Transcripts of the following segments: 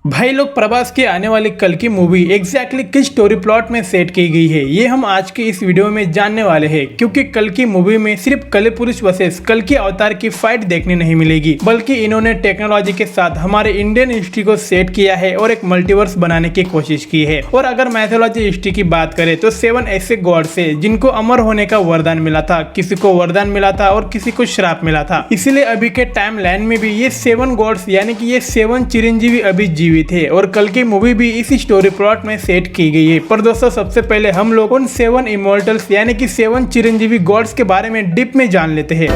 भाई लोग, प्रभास की आने वाली कल की मूवी एग्जैक्टली किस स्टोरी प्लॉट में सेट की गई है ये हम आज के इस वीडियो में जानने वाले हैं। क्योंकि कल की मूवी में सिर्फ कली पुरुष वर्सेस कल की अवतार की फाइट देखने नहीं मिलेगी, बल्कि इन्होंने टेक्नोलॉजी के साथ हमारे इंडियन हिस्ट्री को सेट किया है और एक मल्टीवर्स बनाने की कोशिश की है। और अगर मैथोलॉजी हिस्ट्री की बात करें तो 7 ऐसे गॉड्स है जिनको अमर होने का वरदान मिला था, किसी को वरदान मिला था और किसी को श्राप मिला था। इसलिए अभी के टाइम लाइन में भी ये 7 गॉड्स यानी कि ये 7 चिरंजीवी अभी जीवित थे और कल की मूवी भी इसी स्टोरी प्लॉट में सेट की गई है। पर दोस्तों, सबसे पहले हम लोग उन 7 इमॉर्टल्स यानी कि 7 चिरंजीवी गॉड्स के बारे में डीप में जान लेते हैं।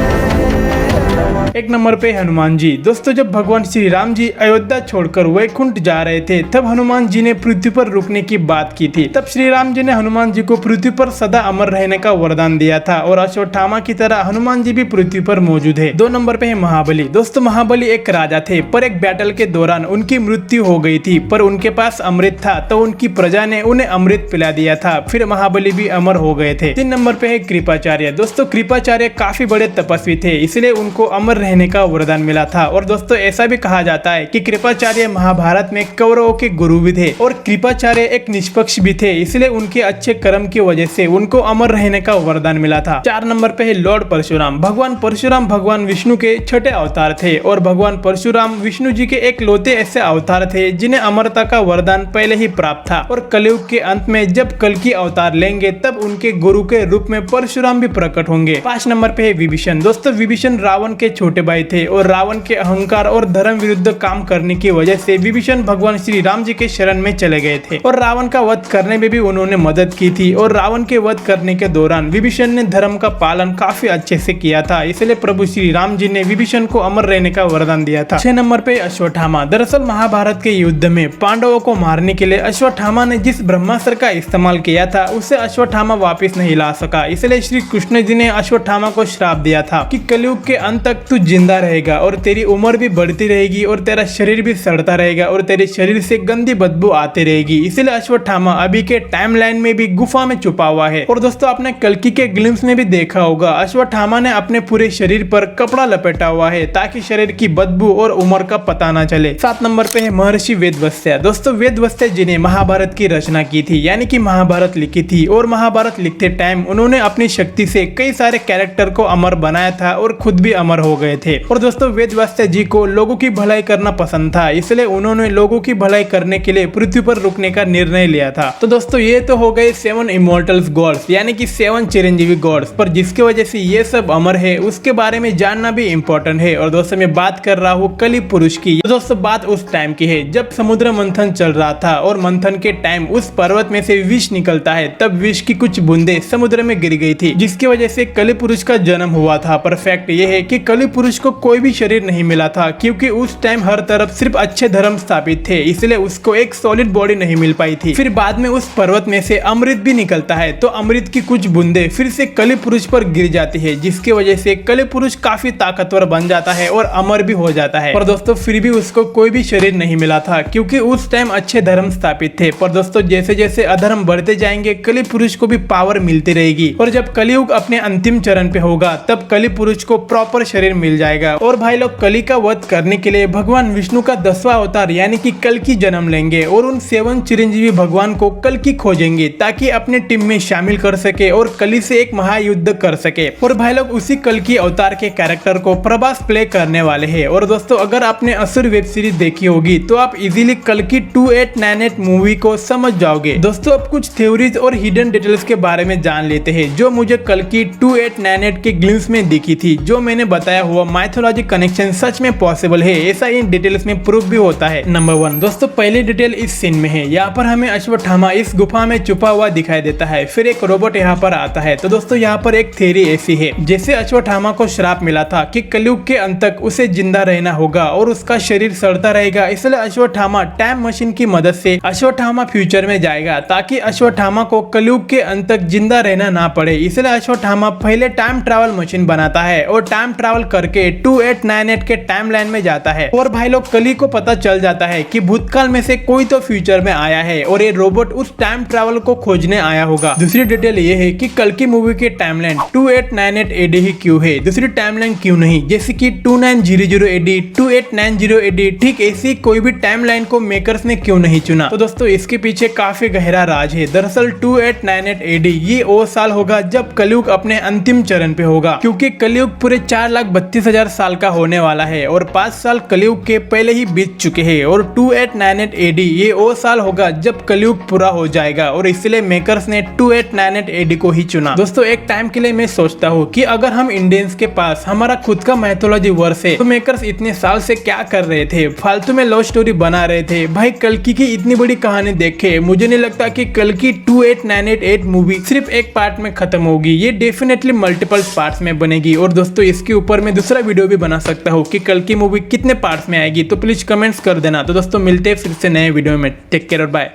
एक नंबर पे हनुमान जी। दोस्तों, जब भगवान श्री राम जी अयोध्या छोड़कर वैकुंठ जा रहे थे तब हनुमान जी ने पृथ्वी पर रुकने की बात की थी। तब श्री राम जी ने हनुमान जी को पृथ्वी पर सदा अमर रहने का वरदान दिया था और अश्वत्थामा की तरह हनुमान जी भी पृथ्वी पर मौजूद है। 2 नंबर पे है महाबली। दोस्तों, महाबली एक राजा थे, पर एक बैटल के दौरान उनकी मृत्यु हो गई थी, पर उनके पास अमृत था तो उनकी प्रजा ने उन्हें अमृत पिला दिया था, फिर महाबली भी अमर हो गए थे। 3 नंबर पे है कृपाचार्य। दोस्तों, कृपाचार्य काफी बड़े तपस्वी थे, इसलिए उनको अमर रहने का वरदान मिला था। और दोस्तों, ऐसा भी कहा जाता है कि कृपाचार्य महाभारत में कौरवों के गुरु भी थे और कृपाचार्य एक निष्पक्ष भी थे, इसलिए उनके अच्छे कर्म की वजह से उनको अमर रहने का वरदान मिला था। 4 नंबर पे है लॉर्ड परशुराम। भगवान परशुराम भगवान विष्णु के छठे अवतार थे और भगवान परशुराम विष्णु जी के एक लौते ऐसे अवतार थे जिन्हें अमरता का वरदान पहले ही प्राप्त था। और कलयुग के अंत में जब कल की अवतार लेंगे तब उनके गुरु के रूप में परशुराम भी प्रकट होंगे। 5 नंबर पे है विभीषण। दोस्तों, विभीषण रावण के छोटे भाई थे और रावण के अहंकार और धर्म विरुद्ध काम करने की वजह से विभीषण भगवान श्री राम जी के शरण में चले गए थे और रावण का वध करने में भी उन्होंने मदद की थी। और रावण के वध करने के दौरान विभीषण ने धर्म का पालन काफी अच्छे से किया था, इसलिए प्रभु श्री राम जी ने विभीषण को अमर रहने का वरदान दिया था। 6 नंबर पे अश्वत्थामा। दरअसल महाभारत के युद्ध में पांडवों को मारने के लिए अश्वत्थामा ने जिस ब्रह्मास्त्र का इस्तेमाल किया था उसे अश्वत्थामा वापस नहीं ला सका, इसलिए श्री कृष्ण जी ने अश्वत्थामा को श्राप दिया था कि कलयुग के अंत तक तू जिंदा रहेगा और तेरी उम्र भी बढ़ती रहेगी और तेरा शरीर भी सड़ता रहेगा और तेरे शरीर से गंदी बदबू आती रहेगी। इसलिए अश्वत्थामा अभी के टाइम लाइन में भी गुफा में छुपा हुआ है। और दोस्तों, आपने कल्कि के ग्लिम्स में भी देखा होगा, अश्वत्थामा ने अपने पूरे शरीर पर कपड़ा लपेटा हुआ है ताकि शरीर की बदबू और उम्र का पता न चले। 7 नंबर पे है महर्षि वेदव्यास। दोस्तों, वेदव्यास जी ने महाभारत की रचना की थी, यानी कि महाभारत लिखी थी और महाभारत लिखते टाइम उन्होंने अपनी शक्ति से कई सारे कैरेक्टर को अमर बनाया था और खुद भी अमर हो गए थे। और दोस्तों, वेदव्यास जी को लोगों की भलाई करना पसंद था, इसलिए उन्होंने लोगों की भलाई करने के लिए पृथ्वी पर रुकने का निर्णय लिया था। तो दोस्तों, ये तो हो गए 7 इमॉर्टल्स गॉड्स यानी कि 7 चिरंजीवी गॉड्स, पर जिसकी वजह से ये सब अमर है उसके बारे में जानना भी इम्पोर्टेंट है। और दोस्तों, मैं बात कर रहा हूँ कली पुरुष की। तो दोस्तों, बात उस टाइम की है जब समुद्र मंथन चल रहा था और मंथन के टाइम उस पर्वत में से विष निकलता है, तब विष की कुछ बूंदे समुद्र में गिर गई थी, जिसकी वजह से कली पुरुष का जन्म हुआ था। पर फैक्ट ये है कि कली पुरुष को कोई भी शरीर नहीं मिला था, क्योंकि उस टाइम हर तरफ सिर्फ अच्छे धर्म स्थापित थे, इसलिए उसको एक सॉलिड बॉडी नहीं मिल पाई थी। फिर बाद में उस पर्वत में से अमृत भी निकलता है, तो अमृत की कुछ बूंदे फिर से कली पुरुष पर गिर जाती है, जिसकी वजह से कली पुरुष काफी ताकतवर बन जाता है और अमर भी हो जाता है। पर दोस्तों, फिर भी उसको कोई भी शरीर नहीं मिला था, क्योंकि उस टाइम अच्छे धर्म स्थापित थे। पर दोस्तों, जैसे जैसे अधर्म बढ़ते जाएंगे कली पुरुष को भी पावर मिलती रहेगी और जब कलियुग अपने अंतिम चरण पे होगा तब कली पुरुष को प्रॉपर शरीर मिल जाएगा। और भाई लोग, कली का वध करने के लिए भगवान विष्णु का 10वां अवतार यानी कि कल्कि जन्म लेंगे और उन 7 चिरंजीवी भगवान को कल्कि खोजेंगे ताकि अपने टीम में शामिल कर सके और कली से एक महायुद्ध कर सके। और भाई लोग, उसी कल्कि अवतार के कैरेक्टर को प्रभास प्ले करने वाले हैं। और दोस्तों, अगर आपने असुर वेब सीरीज देखी होगी तो आप इजीली कल्कि 2898 मूवी को समझ जाओगे। दोस्तों, अब कुछ थ्योरीज और हिडन डिटेल्स के बारे में जान लेते हैं जो मुझे कल्कि 2898 के ग्लिम्स में दिखी थी। जो मैंने बताया हुआ माइथोलॉजी कनेक्शन सच में पॉसिबल है, ऐसा इन डिटेल्स में प्रूफ भी होता है। नंबर 1 दोस्तों, पहली डिटेल इस सीन में है। यहाँ पर हमें अश्वत्थामा इस गुफा में छुपा हुआ दिखाई देता है, फिर एक रोबोट यहाँ पर आता है। तो दोस्तों, यहाँ पर एक थ्योरी ऐसी है, जैसे अश्वत्थामा को श्राप मिला था कि कलयुग के अंत तक उसे जिंदा रहना होगा और उसका शरीर सड़ता रहेगा, इसलिए अश्वत्थामा टाइम मशीन की मदद से अश्वत्थामा फ्यूचर में जाएगा ताकि अश्वत्थामा को कलयुग के अंत तक जिंदा रहना ना पड़े। इसलिए अश्वत्थामा पहले टाइम ट्रैवल मशीन बनाता है और टाइम ट्रैवल करके करके 2898 के टाइमलाइन में जाता है और भाई लोग कली को पता चल जाता है कि भूतकाल में से कोई तो फ्यूचर में आया है और ये रोबोट उस टाइम ट्रैवल को खोजने आया होगा। दूसरी डिटेल ये है कि कल्कि मूवी की टाइमलाइन 2898 AD ही क्यों है, दूसरी टाइमलाइन क्यों नहीं, जैसे कि 2900 AD, 2890 AD, ठीक ऐसी कोई भी टाइमलाइन को मेकर्स ने क्यों नहीं चुना। तो दोस्तों इसके पीछे काफी गहरा राज है। दरअसल 2898 AD ये वो साल होगा जब कलयुग अपने अंतिम चरण पे होगा, क्योंकि कलयुग पूरे 4,32,000 साल का होने वाला है और 5 साल कलयुग के पहले ही बीत चुके हैं और 2898 AD ये वो साल होगा जब कलयुग पूरा हो जाएगा और इसलिए मेकर्स ने 2898 AD को ही चुना। दोस्तों एक टाइम के लिए मैं सोचता हूँ कि अगर हम इंडियंस के पास हमारा खुद का मैथोलॉजी वर्स है तो मेकर्स इतने साल से क्या कर रहे थे, फालतू में लव स्टोरी बना रहे थे। भाई कल्कि की इतनी बड़ी कहानी देखे, मुझे नहीं लगता कि कल्कि 2898 मूवी सिर्फ एक पार्ट में खत्म होगी, ये डेफिनेटली मल्टीपल पार्ट्स में बनेगी। और दोस्तों इसके ऊपर मैं दूसरा वीडियो भी बना सकता हूँ कि कल्कि मूवी कितने पार्ट्स में आएगी, तो प्लीज कमेंट्स कर देना। तो दोस्तों मिलते हैं फिर से नए वीडियो में, टेक केयर और बाय।